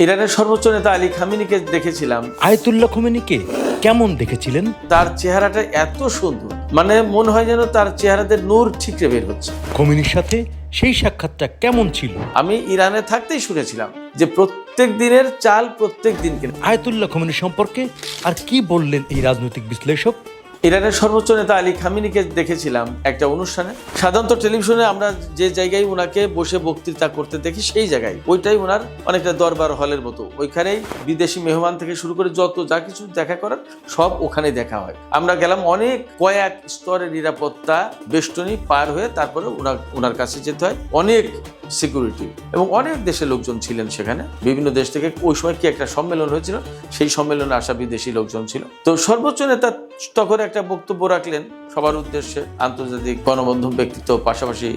ইরানের সর্বোচ্চ নেতা আলী খামেনিকে দেখেছিলাম। আয়াতুল্লাহ খোমেনিকে কেমন দেখেছিলেন? তার চেহারাটা এত সুন্দর, মানে মনে হয় যেন তার চেহারাতে নূর ঠিকরে বের হচ্ছে। খোমেনির সাথে সেই সাক্ষাৎটা কেমন ছিল? আমি ইরানে থাকতেই শুনেছিলাম যে প্রত্যেক দিনের চাল প্রত্যেক দিন কেনে। আয়াতুল্লাহ খোমেনি সম্পর্কে আর কি বললেন এই রাজনৈতিক বিশ্লেষক? ইরানের সর্বোচ্চ নেতা আলী খামেনিকে দেখেছিলাম একটা অনুষ্ঠানে। সাধারণত টেলিভিশনে আমরা যে জায়গায় ওনাকে বসে বক্তৃতা করতে দেখি সেই জায়গায়, ওইটাই ওনার অনেকটা দরবার হলের মতো। ওইখানেই বিদেশি মেহমান থেকে শুরু করে যত যা কিছু দেখা করার সব ওখানে দেখা হয়। আমরা গেলাম, অনেক কয়েক স্তরের নিরাপত্তা বেষ্টনী পার হয়ে তারপরে ওনার কাছে যেতে হয়। অনেক সিকিউরিটি এবং অনেক দেশের লোকজন ছিলেন সেখানে, বিভিন্ন দেশ থেকে। ওই সময় কি একটা সম্মেলন হয়েছিল, সেই সম্মেলনে আসা বিদেশি লোকজন ছিল। তো সর্বোচ্চ নেতা তখন একটা বক্তব্য রাখলেন সবার উদ্দেশ্যে, আন্তর্জাতিক গণমাধ্যম ব্যক্তিত্ব, পাশাপাশি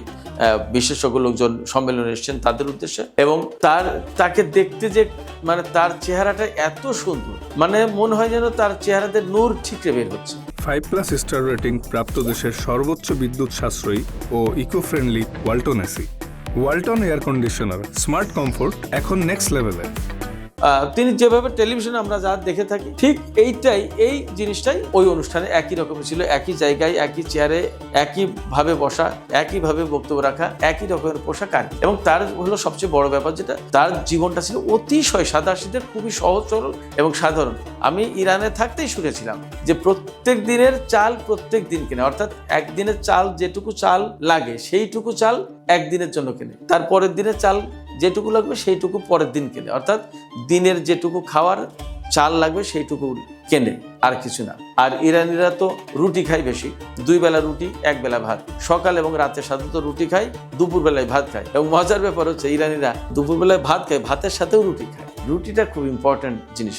বিশেষজ্ঞ লোকজন সম্মেলনে এসেছেন তাদের উদ্দেশ্যে। এবং তাকে দেখতে যে মানে তার চেহারাটা এত সুন্দর, মানে মনে হয় যেন তার চেহারাতে নূর ঠিকরে বের হচ্ছে। 5+ স্টার রেটিং প্রাপ্ত দেশের সর্বোচ্চ বিদ্যুৎ সাশ্রয়ী ও eco friendly Walton AC. Walton air conditioner, smart comfort এখন নেক্সট লেভেলে। তিনি যেভাবে টেলিভিশনে আমরা যা দেখে থাকি, ঠিক এই জিনিসটাই ওই অনুষ্ঠানে একই রকমের ছিল। একই জায়গায়, একই চেয়ারে, একইভাবে বসা, একইভাবে বক্তব্য রাখা, একই রকমের পোশাক। এবং তার হলো সবচেয়ে বড় ব্যাপার, যেটা তার জীবনটা ছিল অতিশয় সাদাসিধে, খুবই সহজ সরল এবং সাধারণ। আমি ইরানে থাকতেই শুনেছিলাম যে প্রত্যেক দিনের চাল প্রত্যেক দিন কেনে, অর্থাৎ একদিনের চাল যেটুকু চাল লাগে সেইটুকু চাল একদিনের জন্য কেনে, তারপরের দিনের চাল যেটুকু লাগবে সেইটুকু পরের দিন কেনে, অর্থাৎ দিনের যেটুকু খাওয়ার চাল লাগবে সেইটুকু কেনে, আর কিছু না। আর ইরানিরা তো রুটি খায় বেশি, 2 বেলা রুটি 1 বেলা ভাত। সকাল এবং রাতে সাধারণত রুটি খায়, দুপুর বেলায় ভাত খায়। এবং মজার ব্যাপার হচ্ছে ইরানিরা দুপুর বেলায় ভাত খায়, ভাতের সাথেও রুটি খায়। রুটিটা খুব ইম্পর্টেন্ট জিনিস।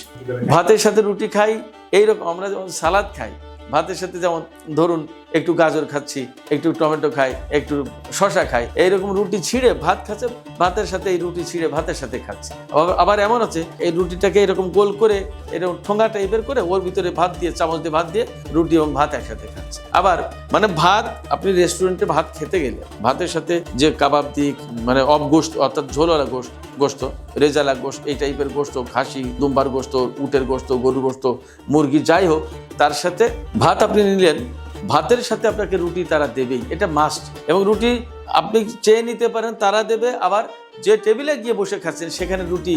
ভাতের সাথে রুটি খাই, এইরকম আমরা যেমন সালাদ খাই, ভাতের সাথে যেমন ধরুন একটু গাজর খাচ্ছি, একটু টমেটো খাই, একটু শশা খাই, এইরকম রুটি ছিঁড়ে ভাত খাচ্ছে, ভাতের সাথে এই রুটি ছিঁড়ে ভাতের সাথে খাচ্ছে। আবার এমন আছে এই রুটিটাকে এরকম গোল করে এরকম ঠোঙা টাইপের করে ওর ভিতরে ভাত দিয়ে, চামচ দিয়ে ভাত দিয়ে রুটি এবং ভাত একসাথে খাচ্ছে। আবার মানে ভাত, আপনি রেস্টুরেন্টে ভাত খেতে গেলে ভাতের সাথে যে কাবাব দিক, মানে অফ গোস্ত, অর্থাৎ ঝোলওয়ালা গোস্ত, রেজালা গোস্ত, এই টাইপের গোস্ত, খাসি, দুম্বার গোস্ত, উটের গোস্ত, গরুর গোস্ত, মুরগি, যাই হোক, তার সাথে ভাত আপনি নিলেন, ভাতের সাথে আপনাকে রুটি তারা দেবেই, এটা মাস্ট। এবং রুটি আপনি চেয়ে নিতে পারেন, তারা দেবে। আবার যে টেবিলে গিয়ে বসে খাচ্ছেন সেখানে রুটি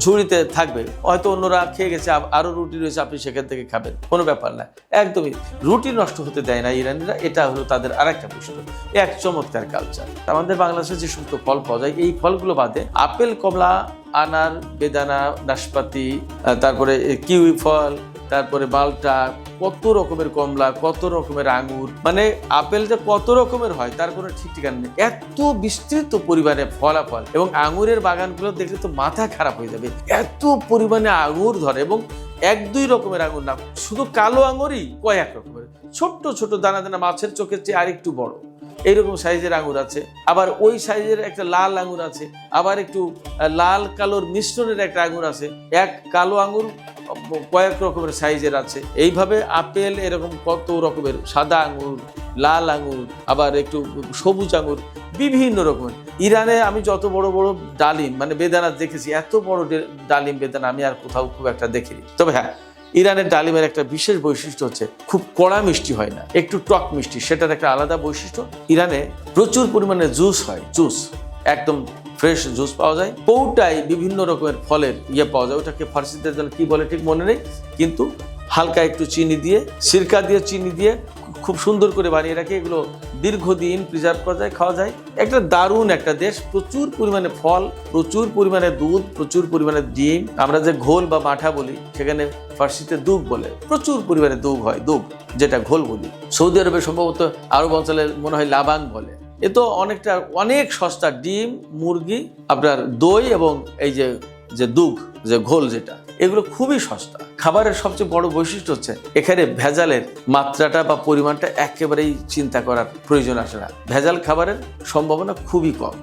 ঝুড়িতে থাকবে, হয়তো অন্যরা খেয়ে গেছে, আরও রুটি রয়েছে, আপনি সেখান থেকে খাবেন, কোনো ব্যাপার না। একদমই রুটি নষ্ট হতে দেয় না ইরানিরা, এটা হলো তাদের আরেকটা বৈশিষ্ট্য। এক চমৎকার কালচার। আমাদের বাংলাদেশে যে সমস্ত ফল পাওয়া যায়, এই ফলগুলো বাদে আপেল, কমলা, আনার, বেদানা, নাশপাতি, তারপরে কিউই ফল, তারপরে মালটা, কত রকমের কমলা, কত রকমের আঙ্গুর, মানে আপেল যে কত রকমের হয় তার কোনো ঠিক ঠিকানা নেই। এত বিস্তৃত পরিমাণে ফলাফল, এবং আঙ্গুরের বাগানগুলো দেখলে তো মাথা খারাপ হয়ে যাবে, এত পরিমাণে আঙ্গুর ধরে। এবং 1-2 রকমের আঙ্গুর না, শুধু কালো আঙ্গুরই কয়েক রকমের, ছোট্ট ছোট দানা দানা, মাছের চোখের চেয়ে আরেকটু বড়, এইরকম সাইজের আঙ্গুর আছে। আবার ওই সাইজের একটা লাল আঙ্গুর আছে, আবার একটু লাল কালোর মিশ্রণের একটা আঙ্গুর আছে, এক কালো আঙ্গুর কয়েক রকমের সাইজের আছে। এইভাবে আপেল, এরকম কত রকমের, সাদা আঙ্গুর, লাল আঙ্গুর, আবার একটু সবুজ আঙ্গুর, বিভিন্ন রকমের। ইরানে আমি যত বড় বড় ডালিম, মানে বেদানা দেখেছি, এত বড় ডালিম বেদানা আমি আর কোথাও খুব একটা দেখিনি। তবে হ্যাঁ, ইরানের ডালিমের একটা বিশেষ বৈশিষ্ট্য হচ্ছে খুব কড়া মিষ্টি হয় না, একটু টক মিষ্টি, সেটার একটা আলাদা বৈশিষ্ট্য। ইরানে প্রচুর পরিমাণে জুস হয়, জুস, একদম ফ্রেশ জুস পাওয়া যায়। কৌটায় বিভিন্ন রকমের ফলের পাওয়া যায়, ওটাকে ফার্সিতে যেন কি বলে ঠিক মনে নেই, কিন্তু হালকা একটু চিনি দিয়ে, সিরকা দিয়ে, চিনি দিয়ে খুব সুন্দর করে বানিয়ে রাখে। এগুলো দীর্ঘদিন প্রিজার্ভ করা যায়, খাওয়া যায়। একটা দারুণ একটা দেশ, প্রচুর পরিমাণে ফল, প্রচুর পরিমাণে দুধ, প্রচুর পরিমাণে ডিম। আমরা যে ঘোল বা মাঠা বলি, সেখানে ফার্সিতে দুগ বলে, প্রচুর পরিমাণে দুগ হয়, দুগ যেটা ঘোল বলি। সৌদি আরবে সম্ভবত আরব অঞ্চলে মনে হয় লাবান বলে। এ তো অনেক সস্তা। ডিম, মুরগি, আপনার দই এবং এই যে দুগ, যে ঘোল, যেটা, এগুলো খুবই সস্তা। খাবারের সবচেয়ে বড় বৈশিষ্ট্য হচ্ছে এখানে ভেজালের মাত্রাটা বা পরিমাণটা একেবারেই চিন্তা করার প্রয়োজন আসে না। ভেজাল খাবারের সম্ভাবনা খুবই কম।